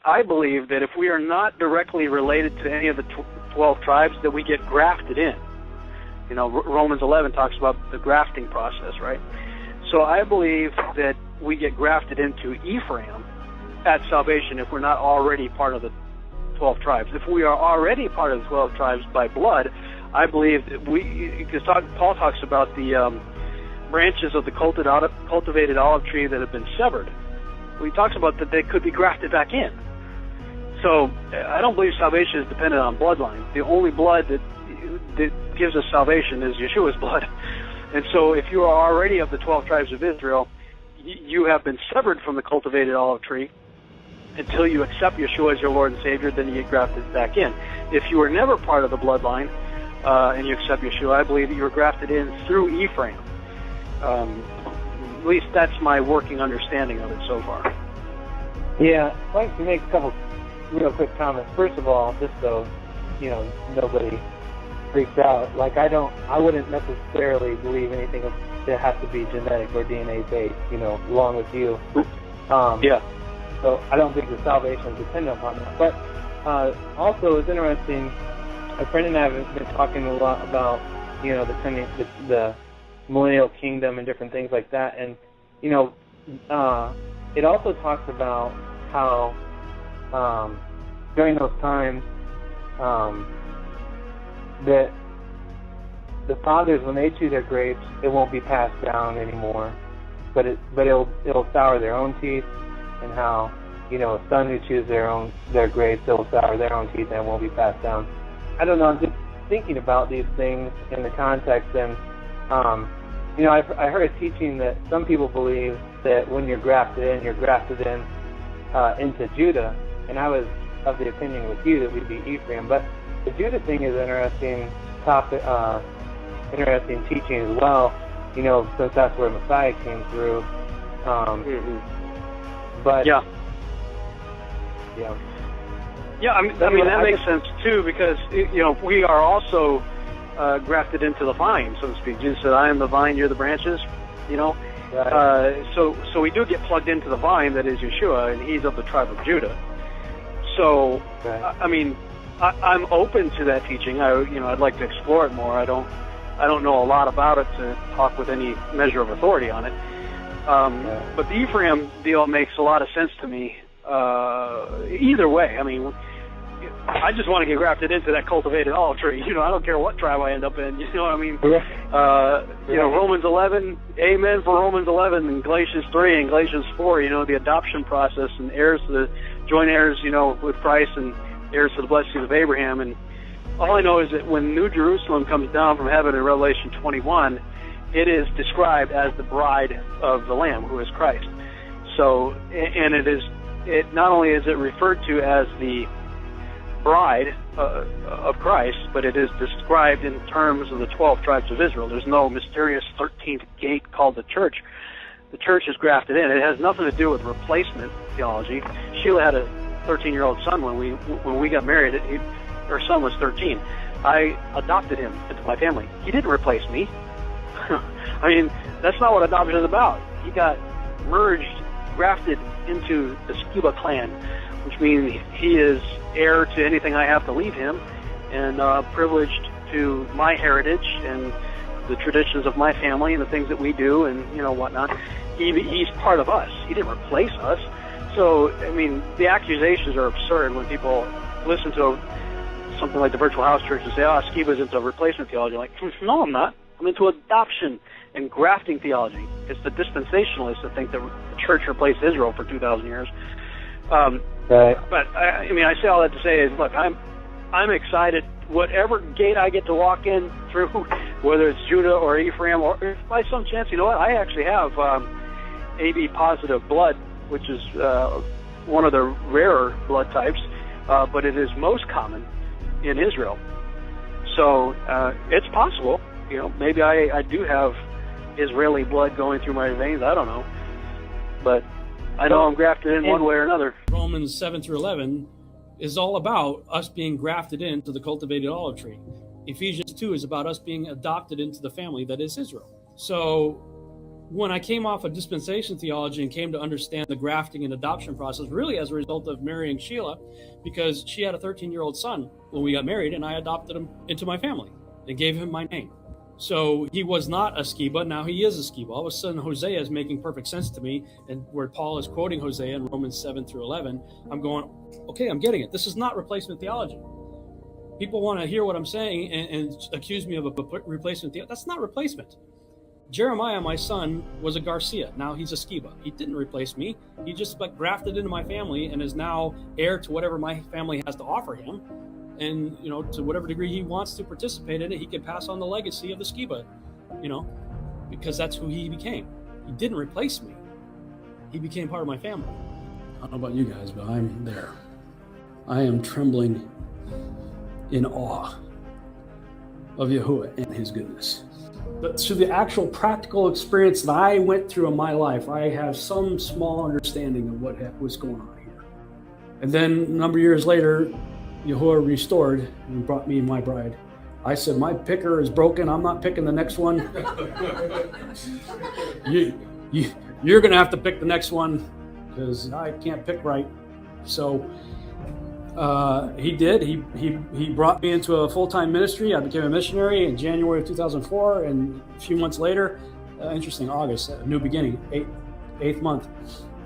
I believe that if we are not directly related to any of the 12 tribes, that we get grafted in. You know, Romans 11 talks about the grafting process, right? So I believe that we get grafted into Ephraim at salvation if we're not already part of the 12 tribes. If we are already part of the 12 tribes by blood, I believe that because Paul talks about the branches of the cultivated olive tree that have been severed. He talks about that they could be grafted back in. So I don't believe salvation is dependent on bloodline. The only blood that gives us salvation is Yeshua's blood. And so if you are already of the 12 tribes of Israel, you have been severed from the cultivated olive tree until you accept Yeshua as your Lord and Savior, then you get grafted back in. If you were never part of the bloodline and you accept Yeshua, I believe that you were grafted in through Ephraim. At least that's my working understanding of it so far. Yeah, I'd like to make a couple real quick comments. First of all, just so nobody freaks out, like I wouldn't necessarily believe anything that has to be genetic or DNA based, along with you. Yeah. So I don't think the salvation is dependent upon that. But also, it's interesting. A friend and I have been talking a lot about, the millennial kingdom and different things like that. And, it also talks about how during those times that the fathers, when they chew their grapes, it won't be passed down anymore, but it'll sour their own teeth, and how a son who chews their grapes, it'll sour their own teeth and it won't be passed down. I don't know. I'm just thinking about these things in the context, and I heard a teaching that some people believe that when you're grafted in into Judah, and I was of the opinion with you that we'd be Ephraim. But the Judah thing is interesting topic, interesting teaching as well. Since that's where Messiah came through. But yeah. I mean that makes sense too, because we are also grafted into the vine, so to speak. Jesus said, "I am the vine, you're the branches." Right. So we do get plugged into the vine that is Yeshua, and he's of the tribe of Judah. So right. I mean, I'm open to that teaching. I'd like to explore it more. I don't know a lot about it to talk with any measure of authority on it. But the Ephraim deal makes a lot of sense to me. Either way, I mean, I just want to get grafted into that cultivated olive tree. I don't care what tribe I end up in. You know what I mean? Romans 11, amen for Romans 11, and Galatians 3 and Galatians 4. The adoption process and joint heirs, with Christ and heirs to the blessings of Abraham. And all I know is that when New Jerusalem comes down from heaven in Revelation 21, it is described as the bride of the Lamb, who is Christ. So, and it not only is it referred to as the bride of Christ, but it is described in terms of the 12 tribes of Israel. There's no mysterious 13th gate called the church. The church is grafted in. It has nothing to do with replacement theology. Sheila had a 13-year-old son when we got married. Her son was 13. I adopted him into my family. He didn't replace me. I mean, that's not what adoption is about. He got grafted into the Skiba clan, which means he is heir to anything I have to leave him, and privileged to my heritage and the traditions of my family and the things that we do and whatnot. He's part of us. He didn't replace us. So, I mean, the accusations are absurd when people listen to something like the Virtual House Church and say, Skiba's into replacement theology. I'm like, no, I'm not. I'm into adoption and grafting theology. It's the dispensationalists that think that the church replaced Israel for 2,000 years. Right. But I say all that to say is, look, I'm excited. Whatever gate I get to walk in through, whether it's Judah or Ephraim, or if by some chance, I actually have AB positive blood, which is one of the rarer blood types, but it is most common in Israel. So it's possible. Maybe I do have Israeli blood going through my veins. I don't know. But I know I'm grafted in one way or another. Romans 7 through 11 is all about us being grafted into the cultivated olive tree. Ephesians 2 is about us being adopted into the family that is Israel. So when I came off of dispensation theology and came to understand the grafting and adoption process, really as a result of marrying Sheila, because she had a 13-year-old son when we got married, and I adopted him into my family and gave him my name. So he was not a Skiba, now he is a Skiba. All of a sudden, Hosea is making perfect sense to me, and where Paul is quoting Hosea in Romans 7 through 11, I'm going, okay, I'm getting it. This is not replacement theology. People want to hear what I'm saying and accuse me of a replacement theology. That's not replacement. Jeremiah, my son, was a Garcia. Now he's a Skiba. He didn't replace me. He just grafted into my family and is now heir to whatever my family has to offer him. And, to whatever degree he wants to participate in it, he can pass on the legacy of the Skiba, because that's who he became. He didn't replace me. He became part of my family. I don't know about you guys, but I'm there. I am trembling in awe of Yahuwah and his goodness. But through the actual practical experience that I went through in my life, I have some small understanding of what was going on here. And then a number of years later, Yahuwah restored and brought me my bride. I said, my picker is broken. I'm not picking the next one. You're going to have to pick the next one because I can't pick right. So he did. He brought me into a full-time ministry. I became a missionary in January of 2004, and a few months later, interesting, August, a new beginning, eighth month,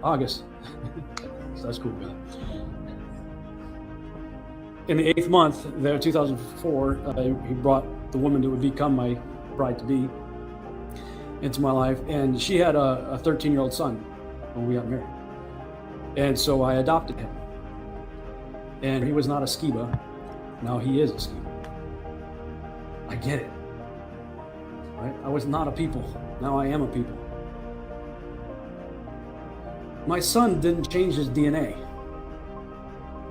August. So that's cool, man. In the 8th month, there, 2004, he brought the woman that would become my bride-to-be into my life, and she had a 13-year-old son when we got married. And so I adopted him. And he was not a Skiba. Now he is a Skiba. I get it. Right? I was not a people. Now I am a people. My son didn't change his DNA.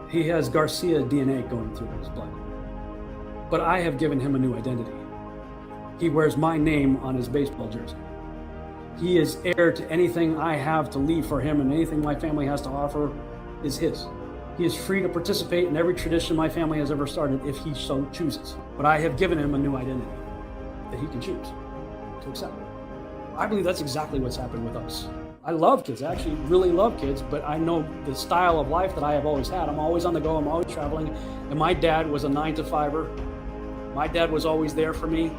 He has Garcia DNA going through his blood. But I have given him a new identity. He wears my name on his baseball jersey. He is heir to anything I have to leave for him, and anything my family has to offer is his. He is free to participate in every tradition my family has ever started if he so chooses. But I have given him a new identity that he can choose to accept. I believe that's exactly what's happened with us. I love kids. I actually really love kids, but I know the style of life that I have always had. I'm always on the go. I'm always traveling. And my dad was a 9-to-5er. My dad was always there for me.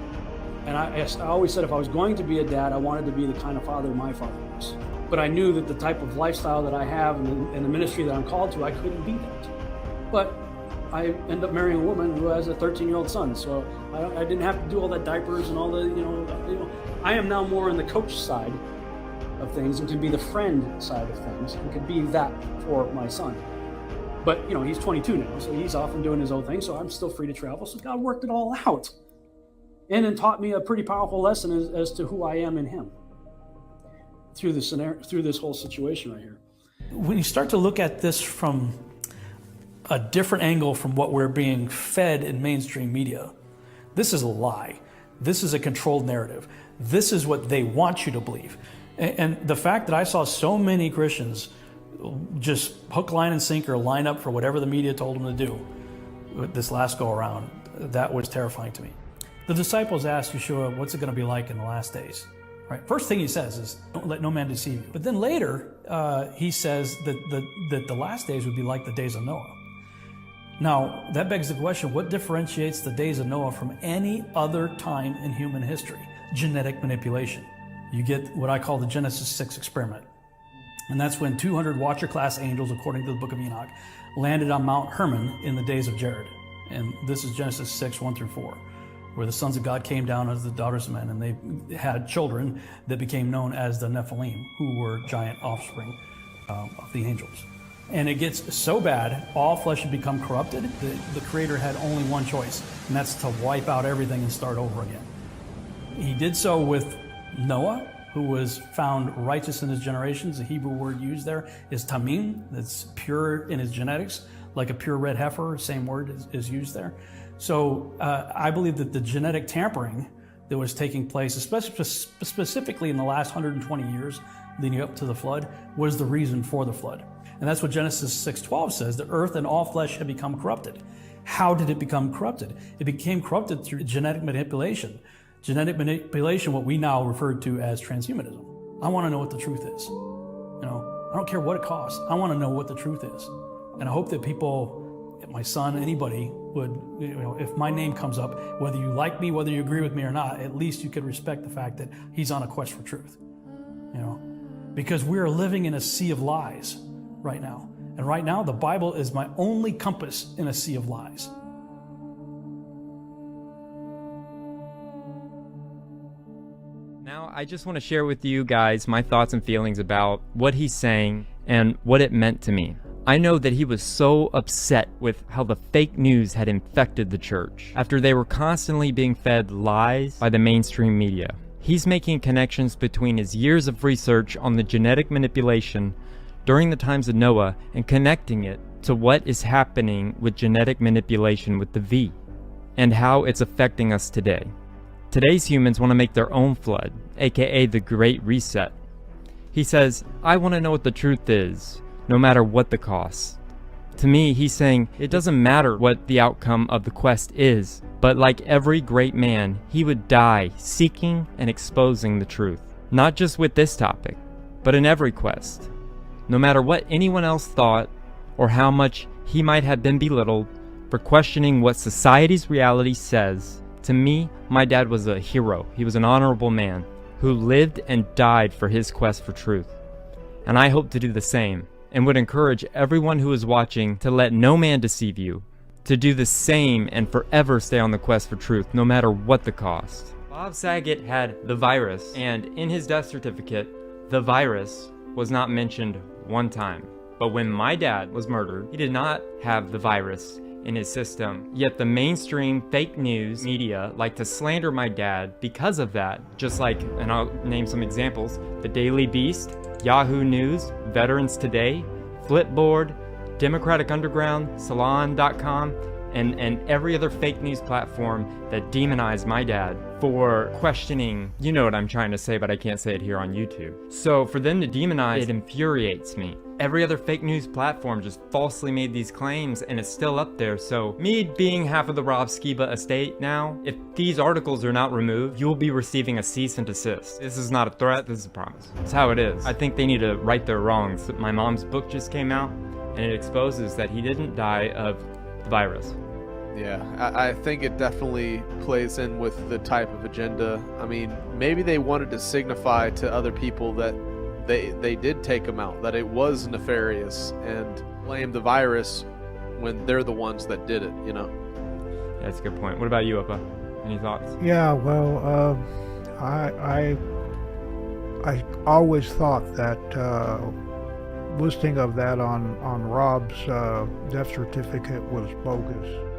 And I always said if I was going to be a dad, I wanted to be the kind of father my father was. But I knew that the type of lifestyle that I have and the ministry that I'm called to, I couldn't be that. But I ended up marrying a woman who has a 13-year-old son. So I didn't have to do all that diapers and all the, I am now more on the coach side of things and can be the friend side of things and can be that for my son. But, he's 22 now, so he's off and doing his own thing, so I'm still free to travel. So God worked it all out and then taught me a pretty powerful lesson as to who I am in him through this scenario, through this whole situation right here. When you start to look at this from a different angle from what we're being fed in mainstream media, this is a lie. This is a controlled narrative. This is what they want you to believe. And the fact that I saw so many Christians just hook, line, and sinker line up for whatever the media told them to do this last go around, that was terrifying to me. The disciples asked Yeshua, what's it going to be like in the last days? Right. First thing he says is, don't let no man deceive you. But then later, he says that the last days would be like the days of Noah. Now, that begs the question, what differentiates the days of Noah from any other time in human history? Genetic manipulation. You get what I call the Genesis 6 experiment. And that's when 200 Watcher-class angels, according to the book of Enoch, landed on Mount Hermon in the days of Jared. And this is Genesis 6, 1 through 4, where the sons of God came down as the daughters of men, and they had children that became known as the Nephilim, who were giant offspring of the angels. And it gets so bad, all flesh had become corrupted, the Creator had only one choice, and that's to wipe out everything and start over again. He did so with Noah, who was found righteous in his generations. The Hebrew word used there is tamim, that's pure in his genetics, like a pure red heifer, same word is used there. So I believe that the genetic tampering that was taking place, especially specifically in the last 120 years leading up to the flood, was the reason for the flood. And that's what Genesis 6:12 says, the earth and all flesh had become corrupted. How did it become corrupted? It became corrupted through genetic manipulation. Genetic manipulation, what we now refer to as transhumanism. I want to know what the truth is. I don't care what it costs. I want to know what the truth is. And I hope that people, my son, anybody would, if my name comes up, whether you like me, whether you agree with me or not, at least you could respect the fact that he's on a quest for truth. Because we're living in a sea of lies right now. And right now, the Bible is my only compass in a sea of lies. Now, I just want to share with you guys my thoughts and feelings about what he's saying and what it meant to me. I know that he was so upset with how the fake news had infected the church after they were constantly being fed lies by the mainstream media. He's making connections between his years of research on the genetic manipulation during the times of Noah and connecting it to what is happening with genetic manipulation with the V and how it's affecting us today. Today's humans want to make their own flood, aka the Great Reset. He says, I want to know what the truth is, no matter what the cost. To me, he's saying it doesn't matter what the outcome of the quest is, but like every great man, he would die seeking and exposing the truth. Not just with this topic, but in every quest. No matter what anyone else thought, or how much he might have been belittled for questioning what society's reality says, to me, my dad was a hero. He was an honorable man who lived and died for his quest for truth. And I hope to do the same, and would encourage everyone who is watching to let no man deceive you, to do the same and forever stay on the quest for truth, no matter what the cost. Bob Saget had the virus, and in his death certificate, the virus was not mentioned one time. But when my dad was murdered, he did not have the virus in his system. Yet the mainstream fake news media like to slander my dad because of that. Just like, and I'll name some examples, the Daily Beast, Yahoo News, Veterans Today, Flipboard, Democratic Underground, Salon.com, and every other fake news platform that demonize my dad for questioning, you know what I'm trying to say, but I can't say it here on YouTube. So for them to demonize, it infuriates me. Every other fake news platform just falsely made these claims, and it's still up there. So me being half of the Rob Skiba estate now, if these articles are not removed, you'll be receiving a cease and desist. This is not a threat, this is a promise. It's how it is. I think they need to right their wrongs. My mom's book just came out, and it exposes that he didn't die of the virus. Yeah, I think it definitely plays in with the type of agenda. I mean, maybe they wanted to signify to other people that they did take him out, that it was nefarious, and blame the virus when they're the ones that did it, Yeah, that's a good point. What about you, Uppa? Any thoughts? Yeah, well, I always thought that listing of that on Rob's death certificate was bogus.